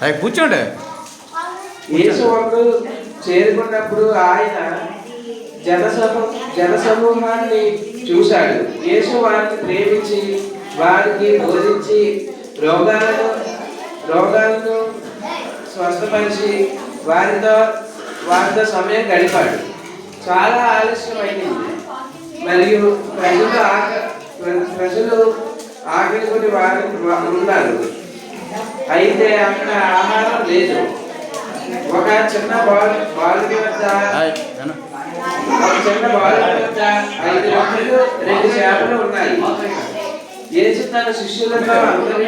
అవి కూర్చోండి. యేసు వందు చేరుకున్నప్పుడు ఆయన జనసమూహాన్ని చూశాడు. యేసు వారిని ప్రేమించి వారికి బోధించి రోగాలను స్వస్థపరిచి వారితో సమయం గడిపాడు. చాలా ఆలస్యం అయింది మరియు ప్రజలు ఆకలి కొని వారు ఉన్నారు. అయితే అక్కడ ఆహారం లేదు. ఒక చిన్న బాలుడి వద్ద 5 రొట్టెలు 2 చేపలు ఉన్నాయి. యేసు తన శిష్యులతో అందరినీ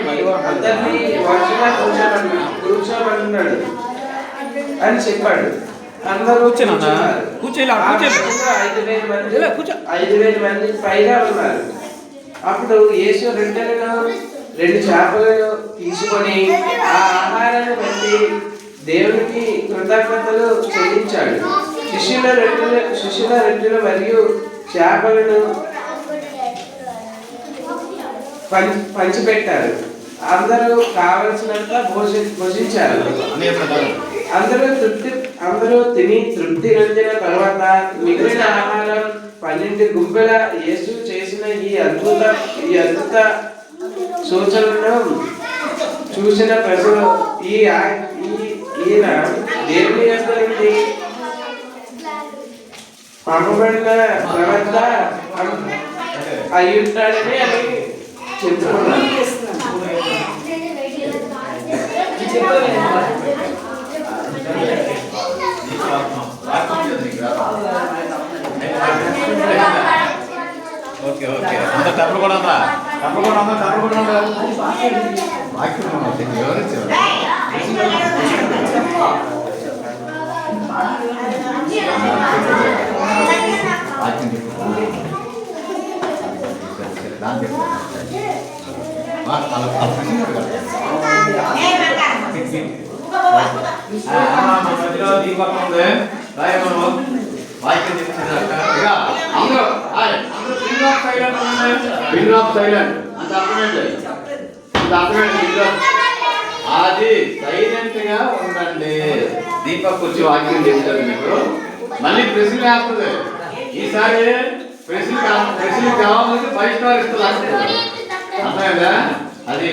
వరుసగా కూర్చోమన్నాడు అని చెప్పాడు. అందరూ 5,000 మంది పైగా ఉన్నారు. అప్పుడు యేసు 2 చేపలను తీసుకొని ఆ ఆహారాన్ని బట్టి దేవునికి కృతజ్ఞతలు చెల్లించాడు. శిష్యుల రొట్టెలు మరియు చేపలను పంచిపెట్టారు. అందరూ కావలసినంత భోజించారు. అందరూ తిని తృప్తి చెందిన తర్వాత మిగిలిన ఆహారం 12 గుంపుల యేసు చేసిన ఈ అద్భుత సూచనలను చూసిన ప్రజలు ఈయన దేవుని యొక్క నుండి పంపబడిన ప్రవక్త అయ్యుంటాడని అని చెప్తున్నారు. ఓకే ఓకే అంత డబ్బులు కూడా ఉందా? డబ్బులు కూడా మధ్యలో దీపం ఉంది. వాక్యం అది సైలెంట్ గా ఉండండి. దీపక్ వచ్చి వాక్యం చెప్తారు. మీకు మళ్ళీ ప్రశ్న వేస్తుంది. ఈసారి ప్రశ్న కావాలంటే 5 స్టార్ ఇస్తారు. అర్థమైందా? అది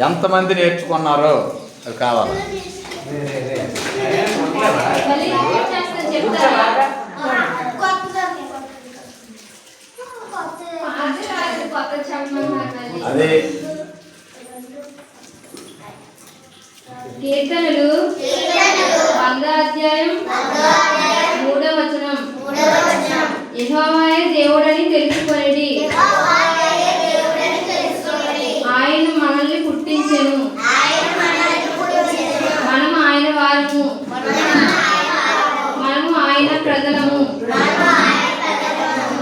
ఎంతమంది నేర్చుకున్నారో అది కావాలి. అదే కీర్తనలు 100వ అధ్యాయం 3వ వచనం. యెహోవాయే దేవుడని తెలుసుకొనిడి. ఆయన మనల్ని పుట్టించెను. మనము ఆయన వారము. మనము ఆయన ప్రజలము.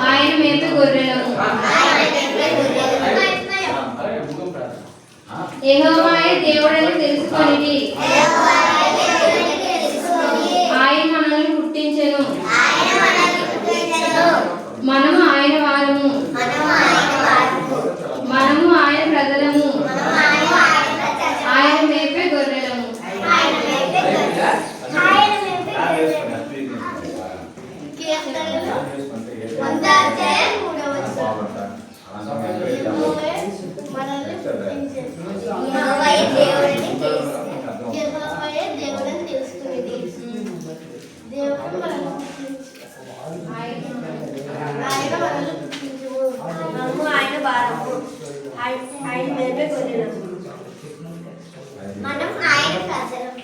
ఆయన మేపు గొర్రెలము. యెహోవాయే దేవుడని తెలుసుకొనిడి. ఆయన మనల్ని పుట్టించెను. మనము ఆయన వారము. మనము ఆయన ప్రజలము. ఆయన మేపే గొర్రెలము. మనం ఆయన ప్రజలం.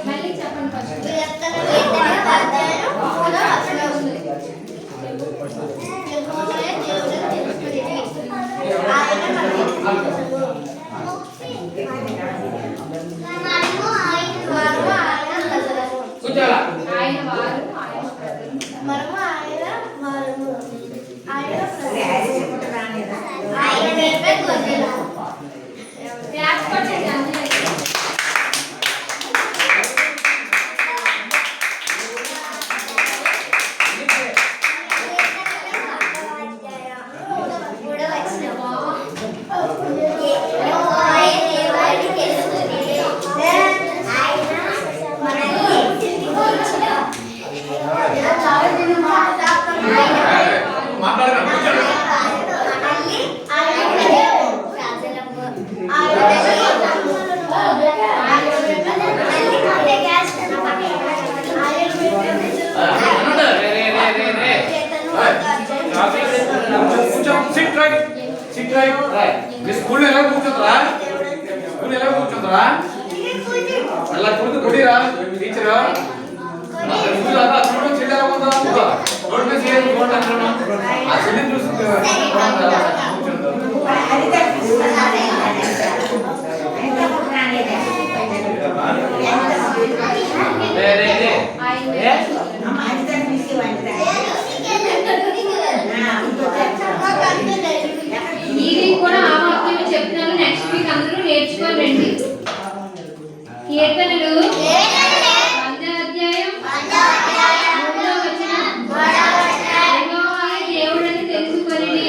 మళ్ళీ చెప్పండి. మనము ఆయన వారము. మీ స్కూల్ ఎలా కూర్చుంటారా? స్కూల్ ఎలా కూర్చుంటారా? అలా కుడిరా టీచర్ ఆ చెల్లి చూస్తుంది ఈ వీక్ కూడా ఆ వాక్యం చెప్తున్నాను. నెక్స్ట్ వీక్ అందరూ నేర్చుకొని రండి. కీర్తనలు 10వ అధ్యాయం 3వ వచనం. యెహోవాయే దేవుడని తెలుసుకొనిడి.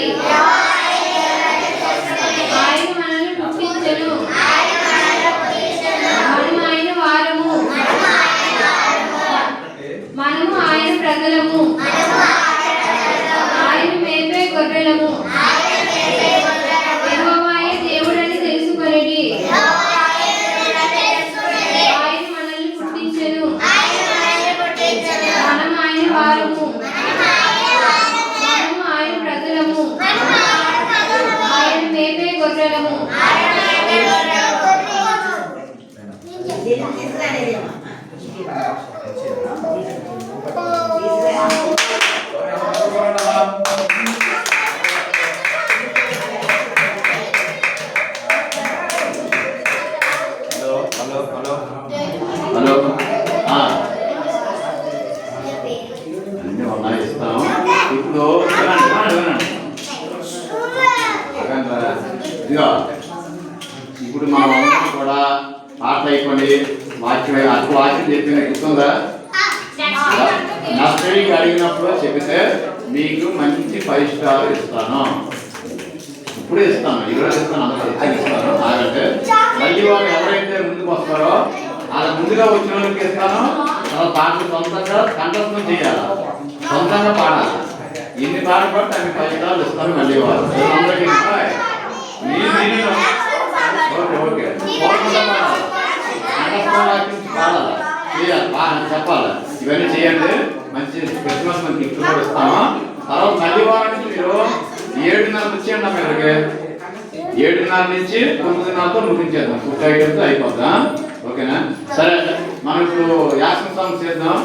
ఆయన మనల్ని పుట్టించెను. మనము ఆయన వారము. మనము ఆయన ప్రజలము. ఆయన మేపే గొర్రెలము. యెహోవాయే దేవుడని తెలుసుకొనిడి. ఆయన మనల్ని పుట్టించెను. మనము ఆయన వారము. మనము ఆయన ప్రజలము. ఆయన మేపే గొర్రెలము. హలో అన్నీ ఉన్నాయి ఇస్తాం. ఇప్పుడు ఇదిగో ఇప్పుడు మా అమ్మ కూడా పాట అయిపోయి వాక్యం అప్పుడు వాక్యం చెప్పింది గుర్తుందా? నర్సరీకి అడిగినప్పుడు చెబితే మీకు మంచి 5 స్టార్ ఇస్తాను. ఇప్పుడే ఇస్తాను, ఈరోజు ఇస్తాను, అందరూ ఇస్తాను. ఆగంటే మళ్ళీ వాళ్ళు ఎవరైతే ముందుకు వస్తారో వాళ్ళ ముందుగా వచ్చిన వాళ్ళకి ఇస్తాను. వాళ్ళ పాటలు సొంతంగా కంఠస్థం చేయాలి, సొంతంగా పాడాలి. ఎన్ని పాటలు పడితే అన్ని 5 స్టార్లు ఇస్తాను. మళ్ళీ వాళ్ళు అందరికీ ఓకే ఓకే చెప్పాలి. ఇవన్నీ చేయండి. మంచి క్రిస్మస్ మన గిఫ్ట్ కూడా ఇస్తాము. తర్వాత మళ్ళీ వారానికి మీరు 7:30 వచ్చేయండి. మీరుకి 7:30 నుంచి 9:30తో ముగించేద్దాం. Food items అయిపోద్దాం. ఓకేనా? సరే మనం ఇప్పుడు యాక్షన్ సాంగ్ చేద్దాం.